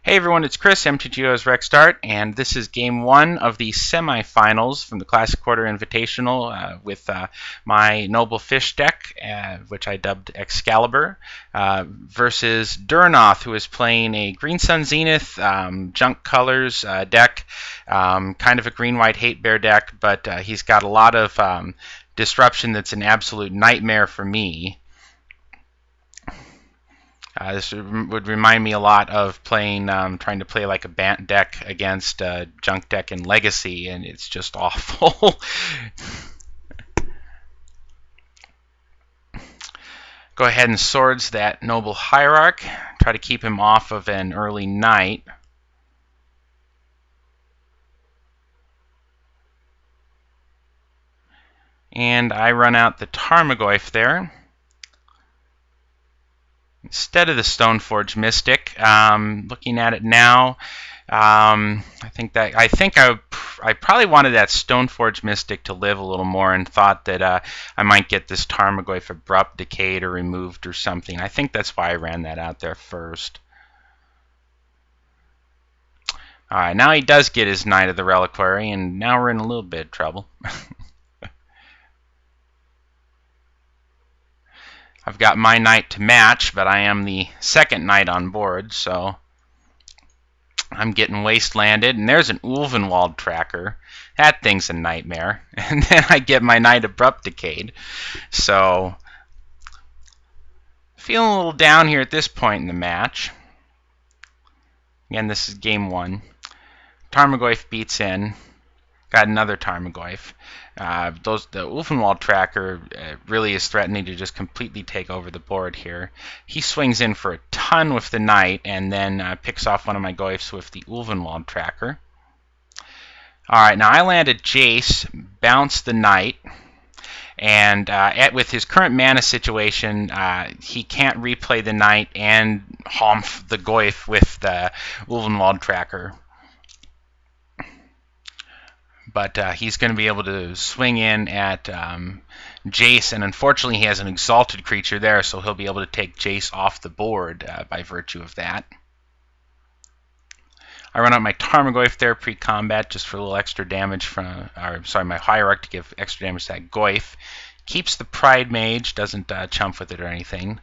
Hey everyone, it's Chris, MTGO's RexDart, and this is game one of the semifinals from the Classic Quarter Invitational with my Noble Fish deck, which I dubbed Excalibur, versus Duranoth, who is playing a Green Sun Zenith junk colors deck, kind of a green-white hate bear deck, but he's got a lot of disruption that's an absolute nightmare for me. This would remind me a lot of playing, trying to play like a Bant deck against a junk deck in Legacy, and it's just awful. Go ahead and swords that Noble Hierarch. Try to keep him off of an early knight. And I run out the Tarmogoyf there instead of the Stoneforge Mystic. Looking at it now, I think I probably wanted that Stoneforge Mystic to live a little more, and thought that I might get this Tarmogoyf abrupt decayed or removed or something. I think that's why I ran that out there first. All right, now he does get his Knight of the Reliquary, and now we're in a little bit of trouble. I've got my knight to match, but I am the second knight on board, so I'm getting wastelanded. And there's an Ulvenwald tracker. That thing's a nightmare. And then I get my knight abrupt decayed. So feeling a little down here at this point in the match. Again, this is game one. Tarmogoyf beats in. Got another Tarmogoyf. The Ulvenwald tracker really is threatening to just completely take over the board here. He swings in for a ton with the knight, and then picks off one of my Goyfs with the Ulvenwald tracker. Alright, now I landed Jace, bounced the knight, and with his current mana situation, he can't replay the knight and Humph the Goyf with the Ulvenwald tracker. But he's going to be able to swing in at Jace, and unfortunately he has an exalted creature there, so he'll be able to take Jace off the board by virtue of that. I run out my Tarmogoyf there pre-combat just for a little extra damage from, my Hierarch to give extra damage to that Goyf. Keeps the Pride Mage, doesn't chump with it or anything.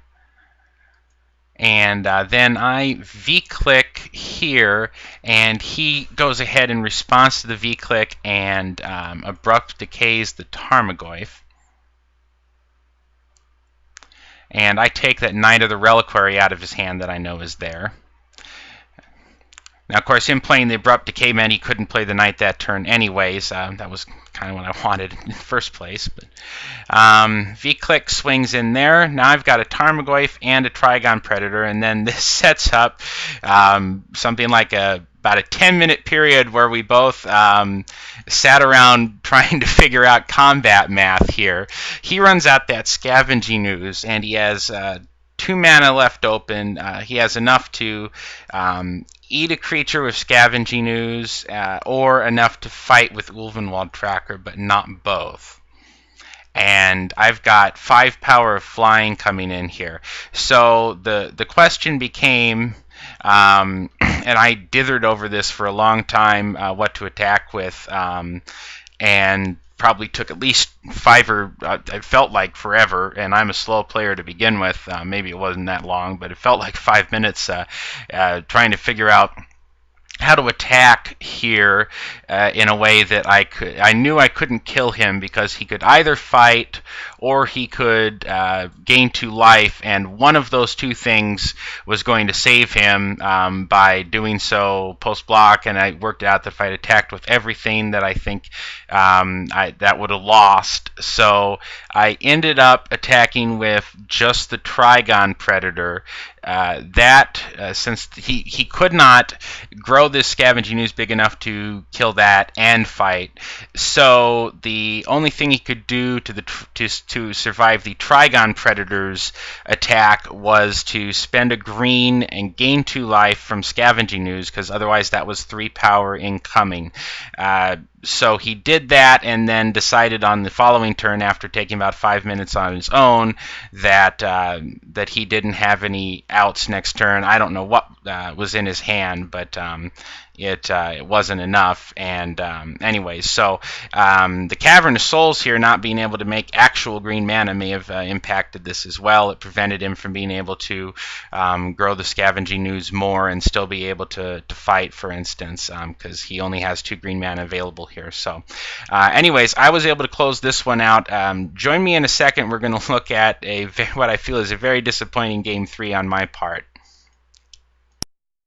And then I V-click here, and he goes ahead in response to the V-click and abrupt decays the Tarmogoyf. And I take that Knight of the Reliquary out of his hand that I know is there. Now, of course, him playing the abrupt decay meant he couldn't play the knight that turn anyways. That was kind of what I wanted in the first place. But V-click swings in there. Now I've got a Tarmogoyf and a Trigon Predator, and then this sets up something like about a 10-minute period where we both sat around trying to figure out combat math here. He runs out that Scavenging Ooze, and he has 2 mana left open. He has enough to eat a creature with Scavenging Ooze, or enough to fight with Ulvenwald Tracker, but not both. And I've got 5 power of flying coming in here. So the question became, and I dithered over this for a long time, what to attack with, and probably took at least 5 or it felt like forever, and I'm a slow player to begin with. Maybe it wasn't that long, but it felt like 5 minutes trying to figure out how to attack here in a way that I knew I couldn't kill him, because he could either fight or he could gain 2 life, and one of those 2 things was going to save him by doing so post-block, and I worked out that if I attacked with everything that I think that would have lost. So I ended up attacking with just the Trigon Predator. Since he could not grow this Scavenging Ooze big enough to kill that and fight, so the only thing he could do to survive the Trigon Predator's attack was to spend a green and gain 2 life from Scavenging Ooze, because otherwise that was 3 power incoming. So he did that, and then decided on the following turn, after taking about 5 minutes on his own, that that he didn't have any outs next turn. I don't know what was in his hand, but it wasn't enough. And anyways, so the Cavern of Souls here not being able to make actual green mana may have impacted this as well. It prevented him from being able to grow the Scavenging Ooze more and still be able to fight, for instance, because he only has 2 green mana available here. So anyways, I was able to close this one out. Join me in a second. We're going to look at what I feel is a very disappointing Game 3 on my part.